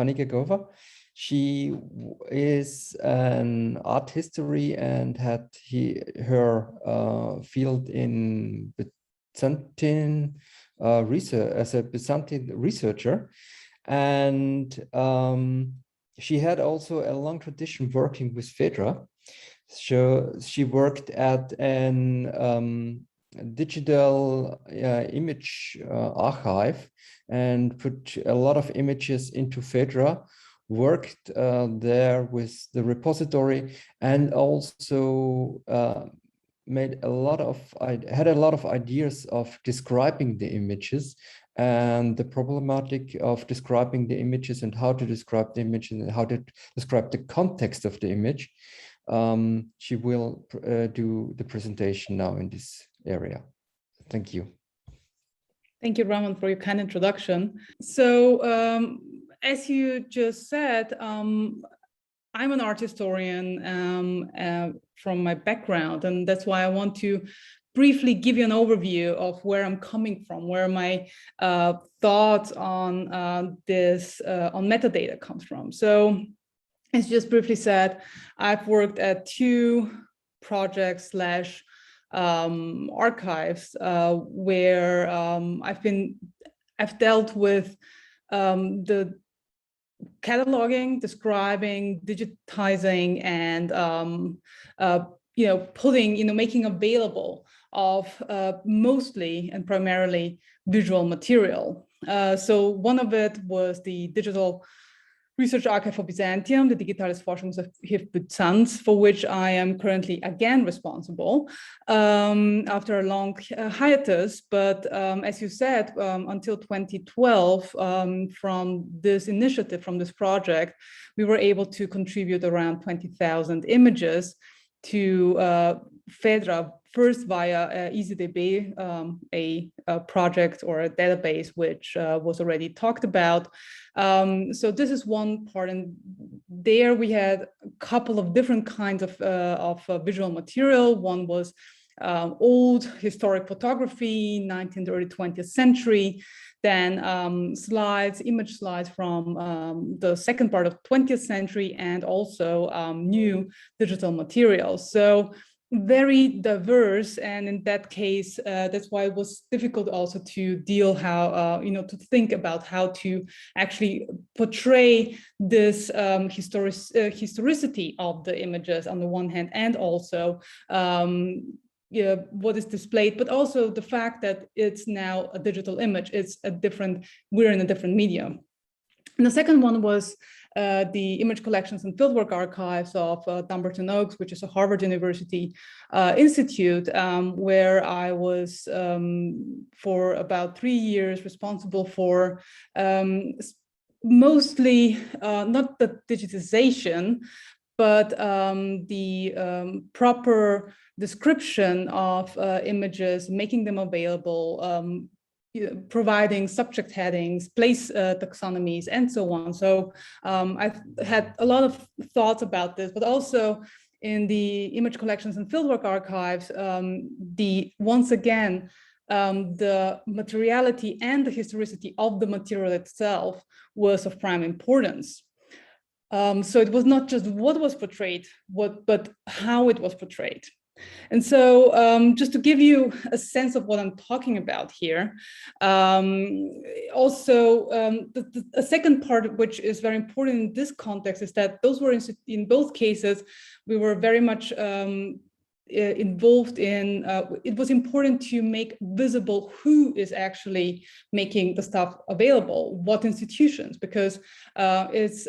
Fani Gargova. She is an art history and had her field in Byzantine research as a Byzantine researcher, and she had also a long tradition working with Phaedra. So she worked at an digital image archive and put a lot of images into Phaedra, worked there with the repository, and also had a lot of ideas of describing the images and the problematic of describing the images and how to describe the image and how to describe the context of the image. She will do the presentation now in this area. Thank you. Thank you, Ramon, for your kind introduction. So as you just said, I'm an art historian from my background, and that's why I want to briefly give you an overview of where I'm coming from, where my thoughts on on metadata comes from. So as just briefly said, I've worked at 2 projects / archives where I've dealt with the cataloging, describing, digitizing, and making available of mostly and primarily visual material. So one of it was the digital research archive for Byzantium, the Digitales Forschungsarchiv Byzanz, for which I am currently again responsible after a long hiatus. But as you said, until 2012, from this initiative, from this project, we were able to contribute around 20,000 images to Phaedra, first via EasyDB, a project or a database which was already talked about. So this is one part, and there we had a couple of different kinds of visual material. One was old historic photography, 19th, early 20th century, then slides, image slides from the second part of 20th century, and also new digital materials. So very diverse, and in that case, that's why it was difficult also to deal to think about how to actually portray this historicity of the images on the one hand, and also what is displayed, but also the fact that it's now a digital image. We're in a different medium. And the second one was the image collections and fieldwork archives of Dumbarton Oaks, which is a Harvard University institute, where I was for about 3 years responsible for mostly not the digitization, but the proper description of images, making them available, providing subject headings, place taxonomies, and so on. So I've had a lot of thoughts about this, but also in the image collections and fieldwork archives, once again, the materiality and the historicity of the material itself was of prime importance. So it was not just what was portrayed, but how it was portrayed. And so just to give you a sense of what I'm talking about here, also a second part which is very important in this context is that those were in both cases, we were very much involved in, it was important to make visible who is actually making the stuff available, what institutions, because it's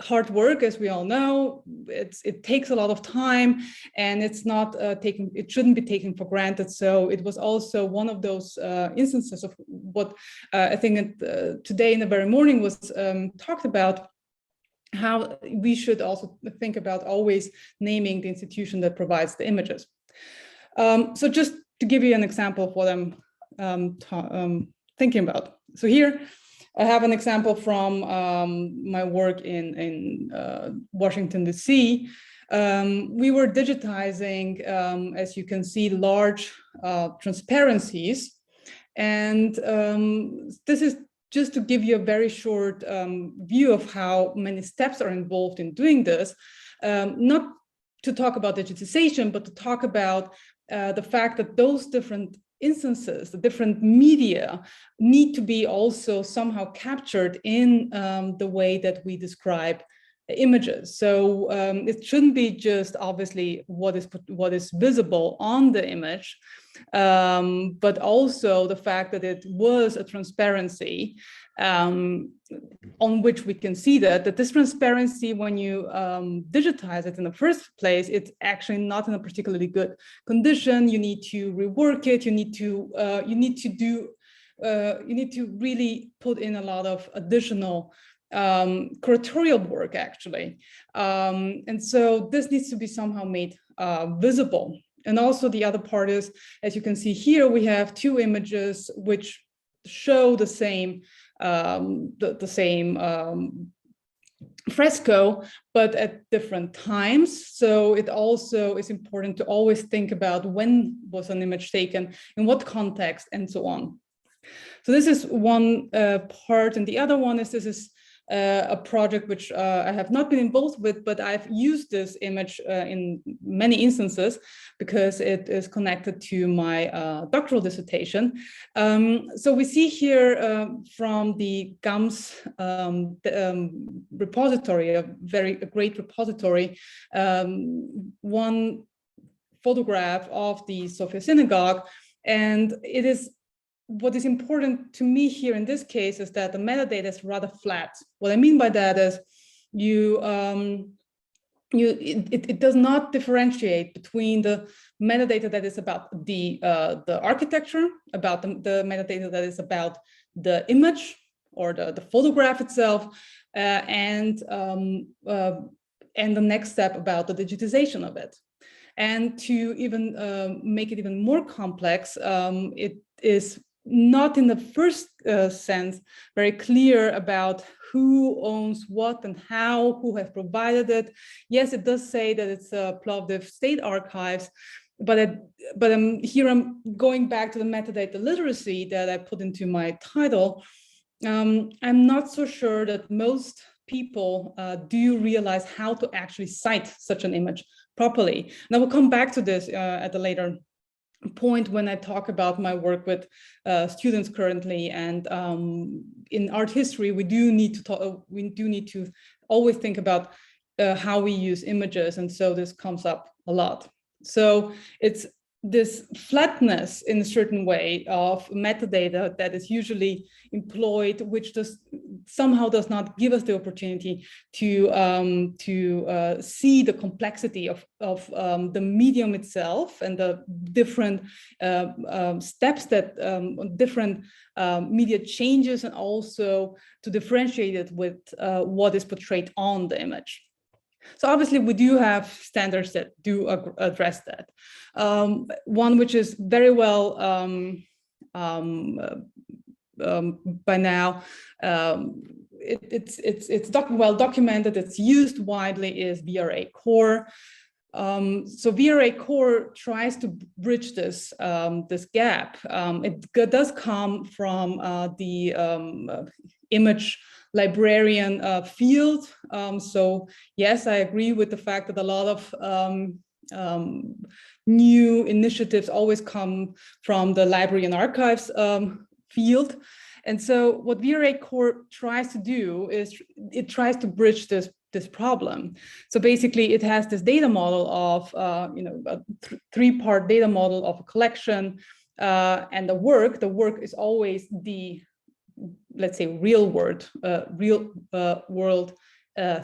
hard work, as we all know. It takes a lot of time, and it's not it shouldn't be taken for granted. So it was also one of those instances of what I think today in the very morning was talked about, how we should also think about always naming the institution that provides the images. So just to give you an example of what I'm thinking about. So here I have an example from my work in Washington, D.C. We were digitizing, as you can see, large transparencies. And this is just to give you a very short view of how many steps are involved in doing this, not to talk about digitization, but to talk about the fact that those different instances, the different media, need to be also somehow captured in the way that we describe images. So it shouldn't be just obviously what is visible on the image, but also the fact that it was a transparency on which we can see that this transparency, when you digitize it in the first place, it's actually not in a particularly good condition. You need to rework it. You need to really put in a lot of additional curatorial work, actually. And so this needs to be somehow made visible. And also the other part is, as you can see here, we have two images which show the same fresco, but at different times. So it also is important to always think about when was an image taken, in what context, and so on. So this is one part, and the other one is, this is a project which I have not been involved with, but I've used this image in many instances because it is connected to my doctoral dissertation. So we see here from the GAMS repository, a great repository, one photograph of the Sophia Synagogue, and it is, what is important to me here in this case is that the metadata is rather flat. What I mean by that is it does not differentiate between the metadata that is about the architecture, about the metadata that is about the image or the photograph itself, and the next step about the digitization of it. And to even make it even more complex, it is not in the first sense very clear about who owns what and how, who has provided it. Yes, it does say that it's Plovdiv State Archives, but here I'm going back to the metadata literacy that I put into my title. I'm not so sure that most people do realize how to actually cite such an image properly. And I will come back to this at a later point when I talk about my work with students currently. And in art history, we do need to always think about how we use images, and so this comes up a lot. So it's this flatness in a certain way of metadata that is usually employed, which somehow does not give us the opportunity to see the complexity of the medium itself and the different steps that different media changes, and also to differentiate it with what is portrayed on the image. So obviously we do have standards that do address that. One which is very well by now, it's well documented, it's used widely, is VRA Core. So VRA Core tries to bridge this gap. It does come from the image librarian field. So yes, I agree with the fact that a lot of new initiatives always come from the library and archives field. And so what VRA Core tries to do is it tries to bridge this problem. So basically it has this data model of, a three-part data model of a collection, and the work is always the, let's say, real world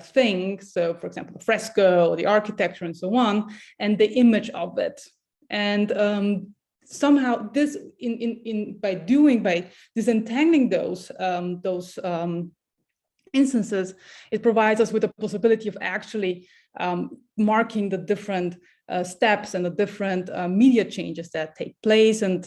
thing. So for example, the fresco, the architecture, and so on, and the image of it. And somehow this, by disentangling those instances, it provides us with the possibility of actually marking the different steps and the different media changes that take place. And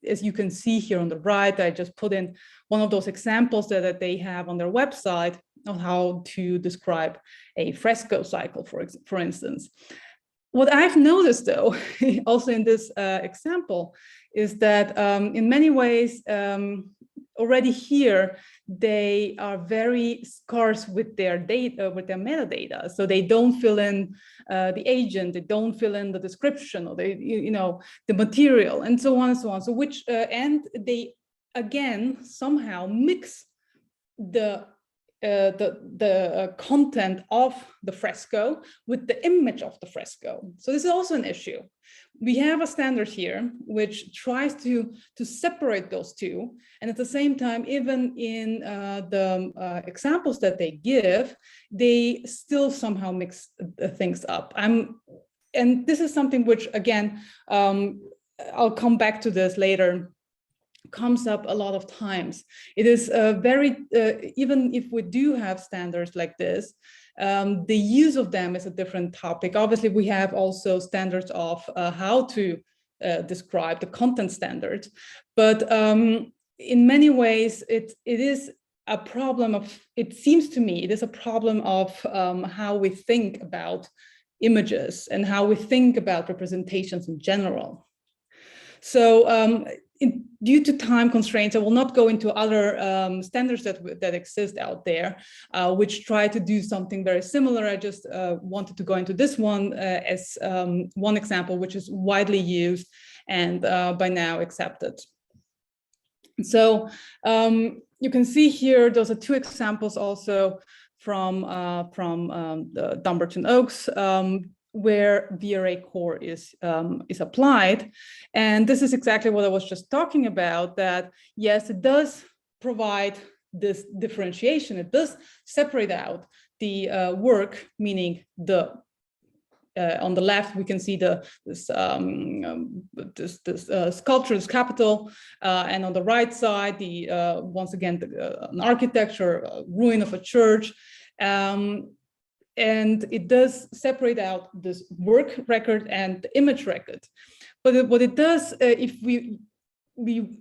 as you can see here on the right, I just put in one of those examples that they have on their website of how to describe a fresco cycle, for instance. What I've noticed, though, also in this example, is that in many ways, already here, they are very scarce with their data, with their metadata. So they don't fill in the agent, they don't fill in the description, or they, the material, and so on and so on. So which, and they, again, somehow mix the content of the fresco with the image of the fresco. So this is also an issue. We have a standard here which tries to separate those two, and at the same time, even in the examples that they give, they still somehow mix things up. And this is something which, again, I'll come back to this later, comes up a lot of times. It is even if we do have standards like this, the use of them is a different topic. Obviously, we have also standards of how to describe the content standards, but in many ways, it is a problem of, it seems to me, it is a problem of how we think about images and how we think about representations in general. So due to time constraints, I will not go into other standards that exist out there, which try to do something very similar. I just wanted to go into this one as one example, which is widely used and by now accepted. So you can see here, those are two examples also from the Dumbarton Oaks, where VRA Core is applied. And this is exactly what I was just talking about, that yes, it does provide this differentiation. It does separate out the work, meaning the on the left, we can see this sculpture, this capital, and on the right side, once again, an architecture, a ruin of a church. And it does separate out this work record and the image record. But what it does, if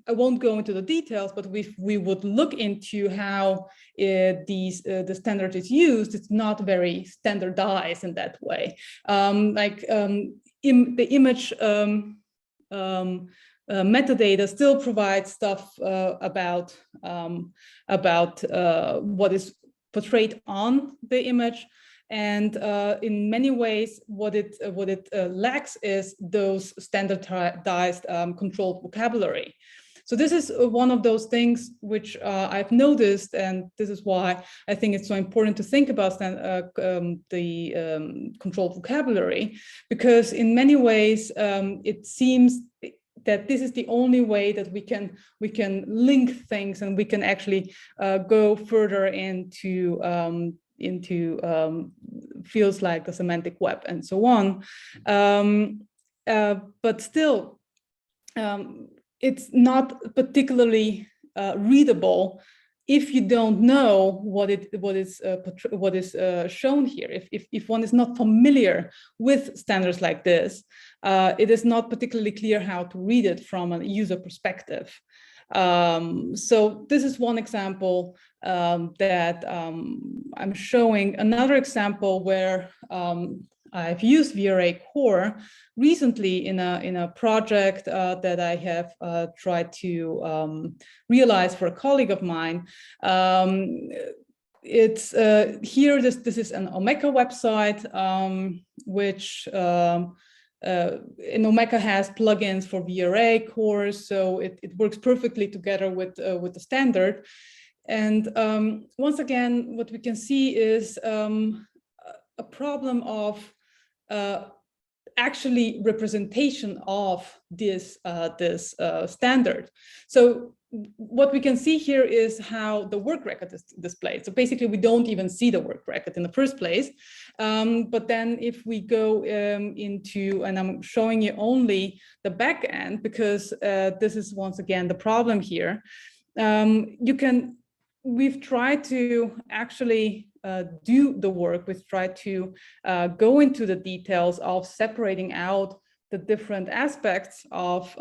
I won't go into the details, but if we would look into how the standard is used, it's not very standardized in that way. The image metadata still provides stuff about what is portrayed on the image. And in many ways, what it lacks is those standardized controlled vocabulary. So this is one of those things which I've noticed, and this is why I think it's so important to think about the controlled vocabulary, because in many ways it seems that this is the only way that we can link things, and we can actually go further into fields like the semantic web and so on. But still, it's not particularly readable if you don't know what is shown here. If one is not familiar with standards like this, it is not particularly clear how to read it from a user perspective. So this is one example that I'm showing. Another example where I've used VRA Core recently in a project that I have tried to realize for a colleague of mine. It's here. This is an Omeka website, which Omeka has plugins for VRA Core, so it works perfectly together with the standard. And once again, what we can see is a problem of actually representation of this standard. So what we can see here is how the work record is displayed. So basically, we don't even see the work record in the first place. But then if we go into, and I'm showing you only the back end, because this is once again the problem here. We've tried to actually do the work. We've tried to go into the details of separating out the different aspects of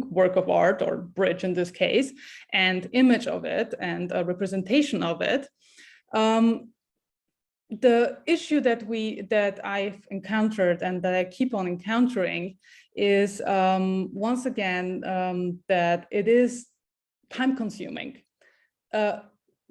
work of art, or bridge in this case, and image of it, and a representation of it. the issue that I've encountered and that I keep on encountering is once again that it is time consuming.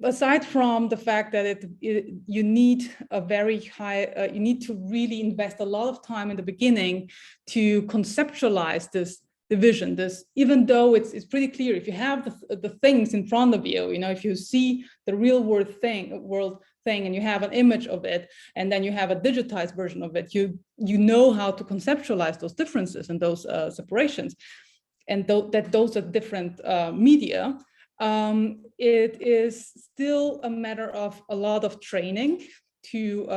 Aside from the fact that you need a very high, you need to really invest a lot of time in the beginning to conceptualize this division. This, even though it's pretty clear, if you have the things in front of you, if you see the real world thing and you have an image of it, and then you have a digitized version of it, you know how to conceptualize those differences and those separations, and that those are different media. It is still a matter of a lot of training to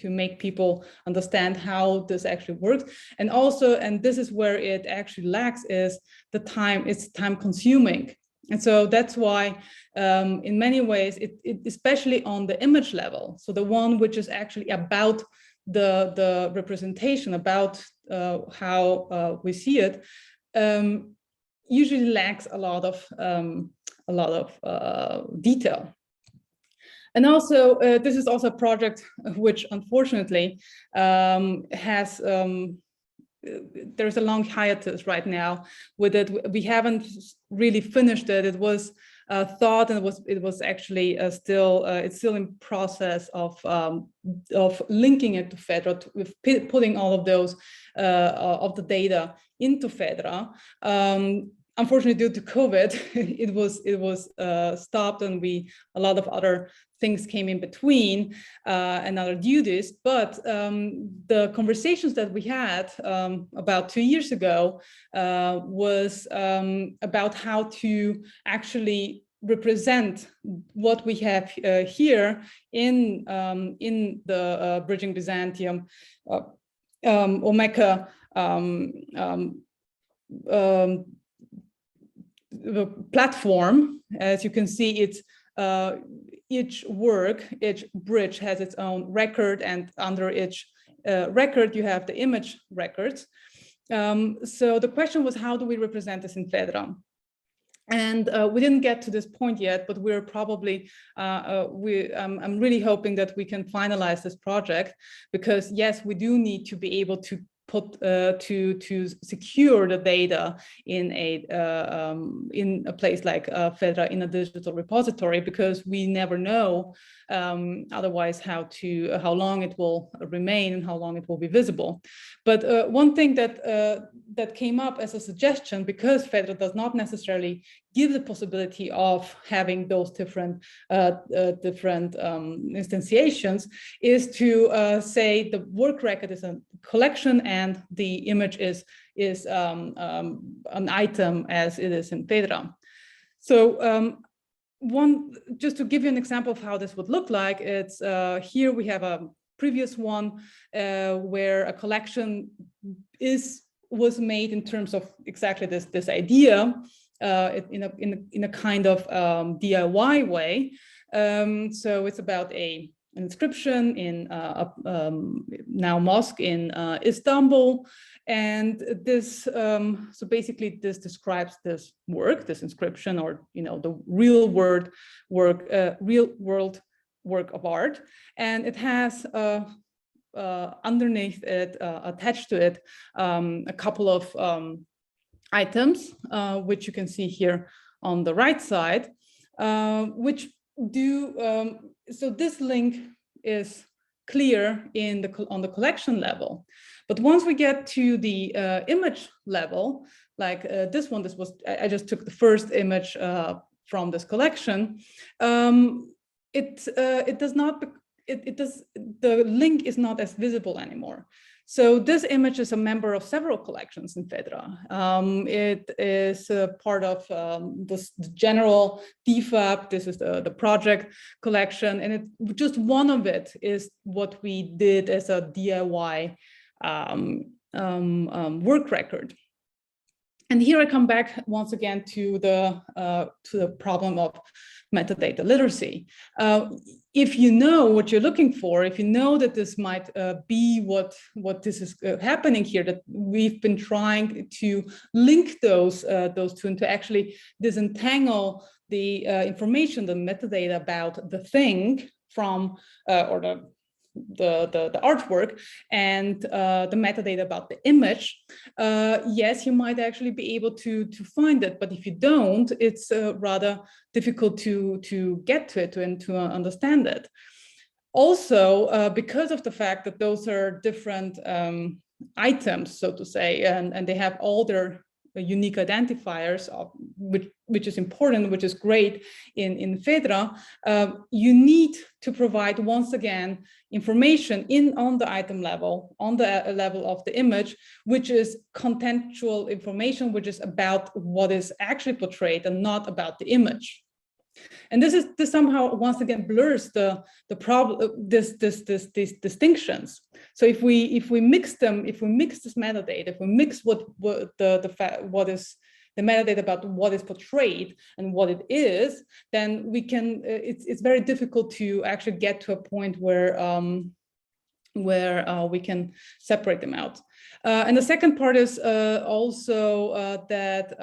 make people understand how this actually works. And also, and this is where it actually lacks, is the time. It's time consuming. And so that's why in many ways, it especially on the image level, so the one which is actually about the representation, about how we see it, usually lacks a lot of detail. And also, this is also a project which unfortunately has, there's a long hiatus right now with it. We haven't really finished it. It was thought, and it was actually still, it's still in process of linking it to Phaidra, with putting all of those, of the data into Phaidra. Unfortunately, due to COVID, it was stopped, and a lot of other things came in between and other duties. But the conversations that we had about 2 years ago was about how to actually represent what we have here in the Bridging Byzantium Omeka the platform. As you can see, it's each bridge has its own record, and under each record you have the image records. So the question was, how do we represent this in Phaidra? And we didn't get to this point yet, but we're probably, I'm really hoping that we can finalize this project, because yes, we do need to be able to put to secure the data in a place like Phaidra, in a digital repository, because we never know otherwise how long it will remain and how long it will be visible. But one thing that came up as a suggestion, because Phaidra does not necessarily give the possibility of having those different instantiations, is to say the work record is a collection and the image is an item, as it is in Phaidra. So just to give you an example of how this would look like, it's here we have a previous one where a collection was made in terms of exactly this idea, in a kind of DIY way. So it's about an inscription in now mosque in Istanbul, and this so basically this describes this inscription, or the real world work of art, and it has underneath it, attached to it, a couple of items, which you can see here on the right side, which do, so this link is clear on the collection level. But once we get to the image level, like this one, I just took the first image from this collection, the link is not as visible anymore. So this image is a member of several collections in Phaidra. It is a part of the general DFAP. This is the project collection, and just one of it is what we did as a DIY work record. And here I come back once again to the problem of metadata literacy. If you know what you're looking for, if you know that this might be what this is happening here, that we've been trying to link those two, and to actually disentangle the information, the metadata about the thing from, or the artwork and the metadata about the image, yes, you might actually be able to find it. But if you don't, it's rather difficult to get to it and to understand it. Also, because of the fact that those are different items, so to say, and they have all their unique identifiers, which is important, which is great in Phaidra, you need to provide, once again, information on the item level, on the level of the image, which is contextual information, which is about what is actually portrayed and not about the image. And this somehow once again blurs the problem, these distinctions. So if we mix them, if we mix this metadata, if we mix what is the metadata about what is portrayed and what it is, then we can. It's very difficult to actually get to a point where we can separate them out. And the second part is also that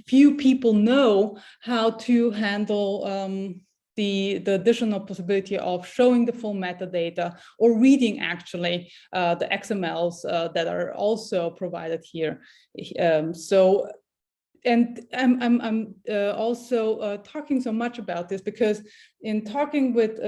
few people know how to handle the additional possibility of showing the full metadata or reading actually the XMLs that are also provided here. And I'm also talking so much about this because in talking with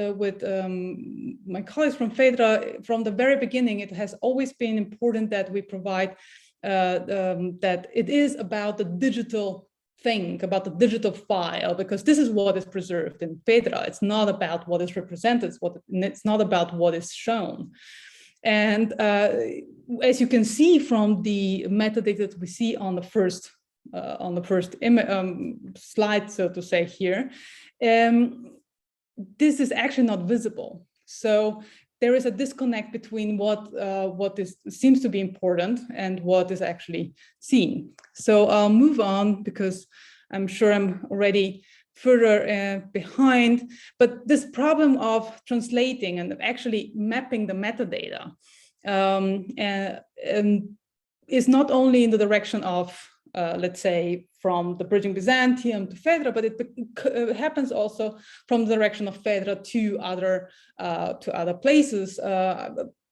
my colleagues from Phaidra, from the very beginning, it has always been important that we provide that it is about the digital thing, about the digital file, because this is what is preserved in Phaidra. It's not about what is represented, it's not about what is shown. And as you can see from the metadata that we see on the first slide, so to say here, this is actually not visible. So there is a disconnect between what seems to be important and what is actually seen. So I'll move on because I'm sure I'm already further behind, but this problem of translating and actually mapping the metadata is not only in the direction of let's say, from the bridging Byzantium to Phaidra, but it happens also from the direction of Phaidra to other places.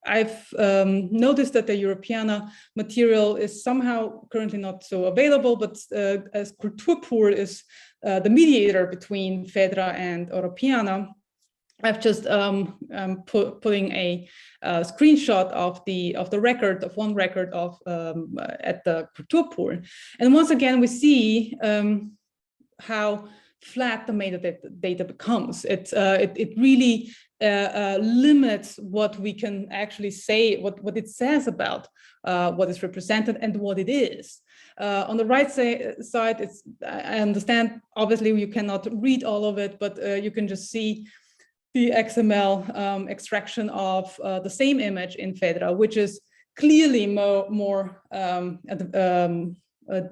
I've noticed that the Europeana material is somehow currently not so available, but as Kulturpool is the mediator between Phaidra and Europeana, I've just putting a screenshot of the record, of one record of at the Kulturpool, and once again we see how flat the metadata becomes. It really limits what we can actually say, what it says about what is represented and what it is. On the right side, I understand obviously you cannot read all of it, but you can just see the XML extraction of the same image in Phaidra, which is clearly more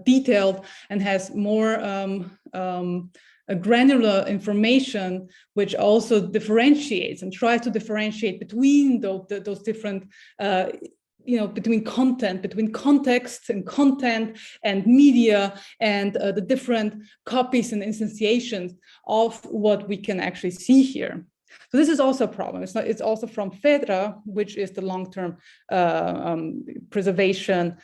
detailed and has more granular information, which also differentiates and tries to differentiate between those different between context and content and media and the different copies and instantiations of what we can actually see here. So this is also a problem. It's also from Phaidra, which is the long-term preservation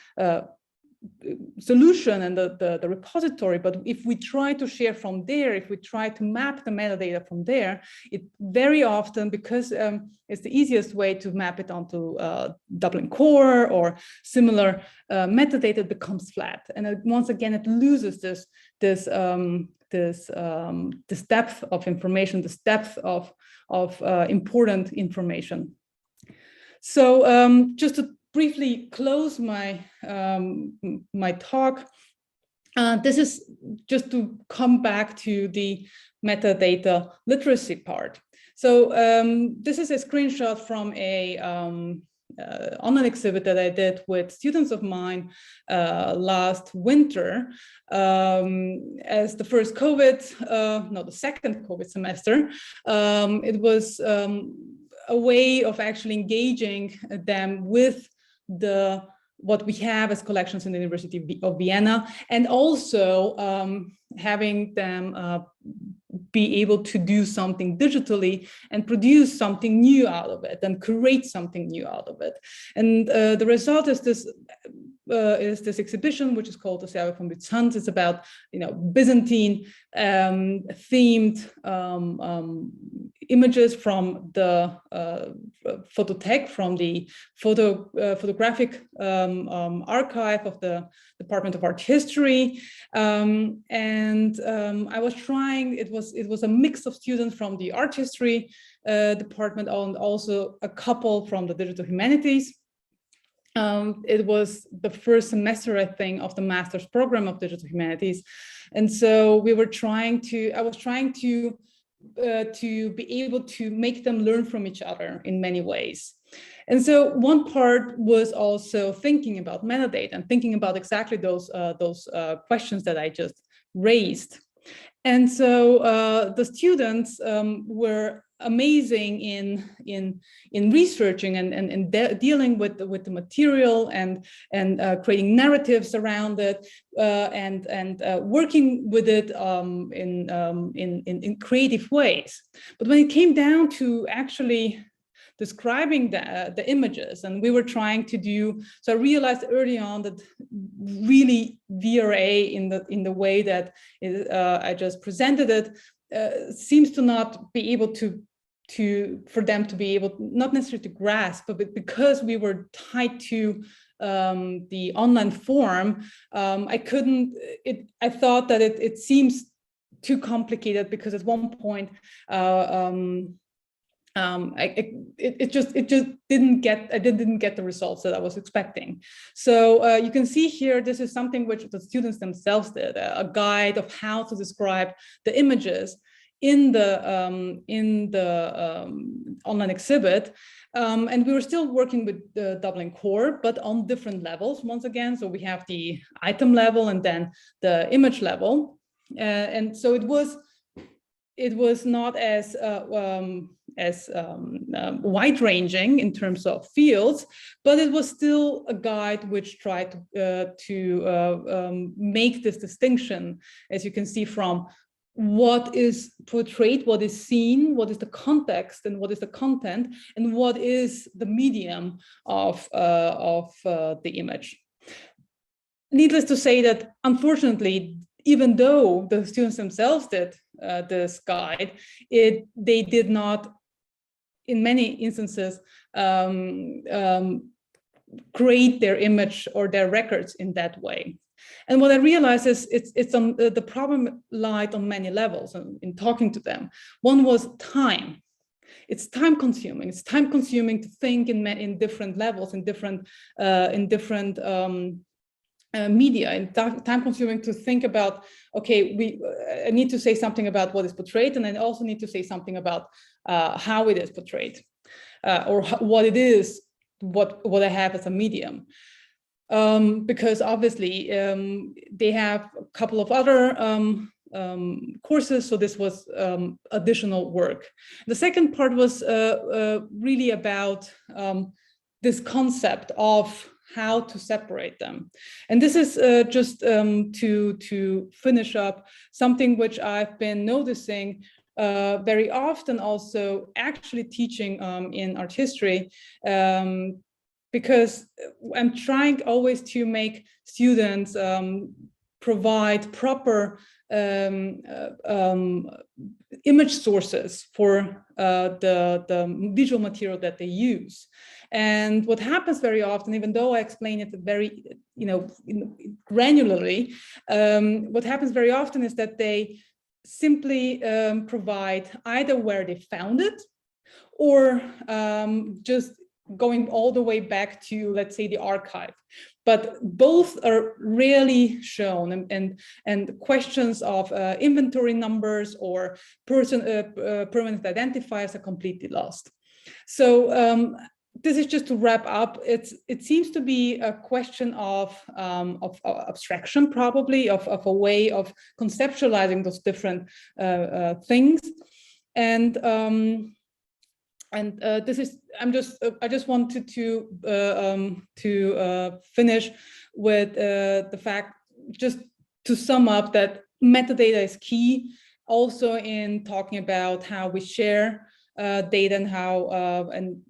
solution and the repository. But if we try to share from there, if we try to map the metadata from there, it very often, because it's the easiest way to map it onto Dublin Core or similar metadata, it becomes flat. And once again, it loses this depth of information, this depth of important information. So just to briefly close my my talk, this is just to come back to the metadata literacy part. So this is a screenshot from a online exhibit that I did with students of mine last winter as the first the second COVID semester. It was a way of actually engaging them with the what we have as collections in the University of Vienna, and also having them be able to do something digitally and produce something new out of it and create something new out of it. And the result is this exhibition, which is called the Serve from Byzanz. It's about, Byzantine themed images from the photothek, from the photographic archive of the Department of Art History. I was trying, it was a mix of students from the art history department and also a couple from the digital humanities. It was the first semester, I think, of the master's program of digital humanities. And so I was trying to be able to make them learn from each other in many ways. And so one part was also thinking about metadata and thinking about exactly those questions that I just raised. And so the students were amazing in researching and dealing with the material and creating narratives around it and working with it in creative ways. But when it came down to actually describing the images, and we were trying to do, so I realized early on that really VRA in the way that I just presented it seems to not be able for them to be able, not necessarily to grasp, but because we were tied to the online form, I thought that it seems too complicated, because at one point it just didn't get the results that I was expecting. So you can see here, this is something which the students themselves did, a guide of how to describe the images in the online exhibit. And we were still working with the Dublin Core, but on different levels once again. So we have the item level and then the image level. And so it was not as wide-ranging in terms of fields, but it was still a guide which tried to make this distinction, as you can see, from what is portrayed, what is seen, what is the context, and what is the content, and what is the medium of the image. Needless to say that, unfortunately, even though the students themselves did this guide, they did not, in many instances, create their image or their records in that way. And what I realized is it's on the problem lied on many levels in talking to them. One was time. It's time consuming. It's time consuming to think in different levels, in different media, and time consuming to think about, okay, I need to say something about what is portrayed, and I also need to say something about how it is portrayed, or what it is, what I have as a medium. Because obviously they have a couple of other courses, so this was additional work. The second part was really about this concept of how to separate them. And this is just to finish up something which I've been noticing very often, also actually teaching in art history, because I'm trying always to make students provide proper image sources for the visual material that they use. And what happens very often, even though I explain it very, granularly, what happens very often is that they simply provide either where they found it, or just going all the way back to, let's say, the archive. But both are rarely shown, and questions of inventory numbers or permanent identifiers are completely lost. So this is just to wrap up. It seems to be a question of abstraction, probably, of a way of conceptualizing those different things. And And I just wanted to finish with the fact, just to sum up, that metadata is key also in talking about how we share data and how and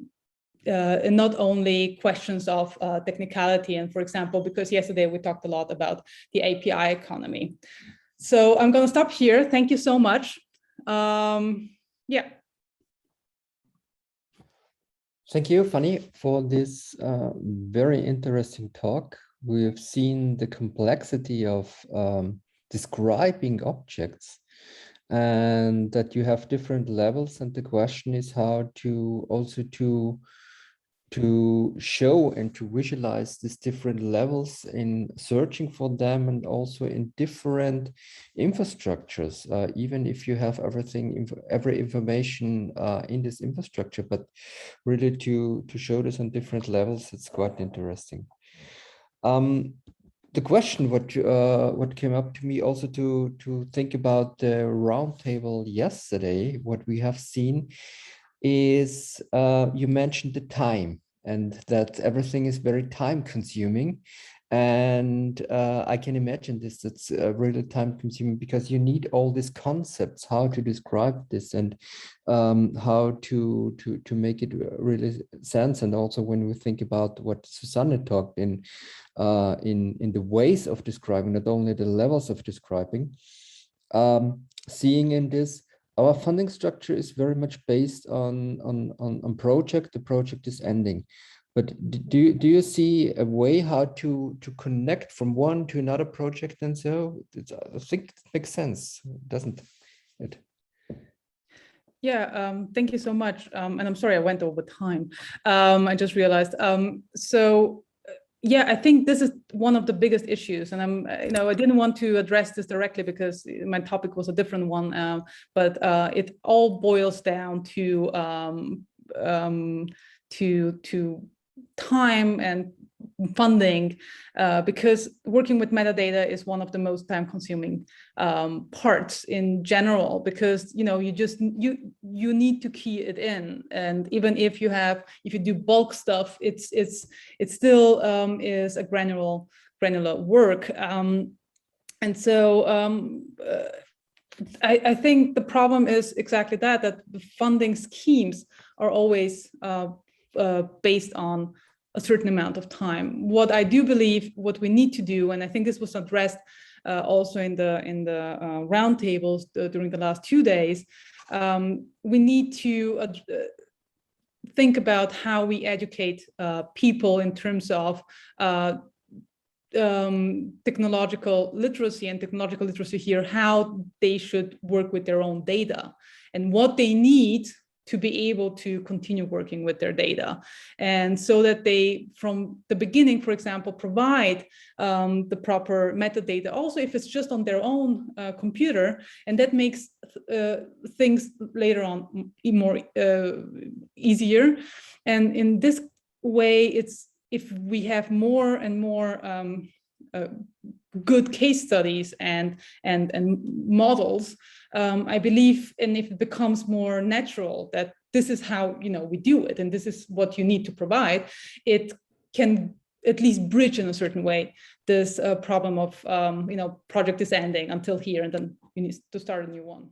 not only questions of technicality. And for example, because yesterday we talked a lot about the API economy. So I'm going to stop here. Thank you so much. Yeah. Thank you, Fani, for this very interesting talk. We've seen the complexity of describing objects, and that you have different levels. And the question is how to also to show and to visualize these different levels in searching for them, and also in different infrastructures, even if you have every information in this infrastructure, but really to show this on different levels, it's quite interesting. The question what came up to me also to think about the roundtable yesterday, what we have seen is you mentioned the time, and that everything is very time consuming. And I can imagine this, it's really time consuming, because you need all these concepts, how to describe this, and how to make it really sense. And also when we think about what Susanne talked in the ways of describing, not only the levels of describing, seeing in this, our funding structure is very much based on project. The project is ending. But do you see a way how to connect from one to another project? And so I think it makes sense, doesn't it? Yeah, thank you so much. And I'm sorry I went over time. I just realized. So yeah, I think this is one of the biggest issues, and I didn't want to address this directly because my topic was a different one, but it all boils down to time and funding, because working with metadata is one of the most time-consuming parts in general, because you need to key it in, and even if you do bulk stuff, it still is a granular work, and so I think the problem is exactly that the funding schemes are always based on a certain amount of time. What I do believe, what we need to do, and I think this was addressed also in the roundtables during the last 2 days, we need to think about how we educate people in terms of technological literacy, and technological literacy here, how they should work with their own data and what they need to be able to continue working with their data. And so that they, from the beginning, for example, provide the proper metadata, also if it's just on their own computer, and that makes things later on more easier. And in this way, if we have more and more good case studies and models, I believe, and if it becomes more natural that this is how we do it, and this is what you need to provide, it can at least bridge in a certain way this problem of project is ending until here, and then you need to start a new one.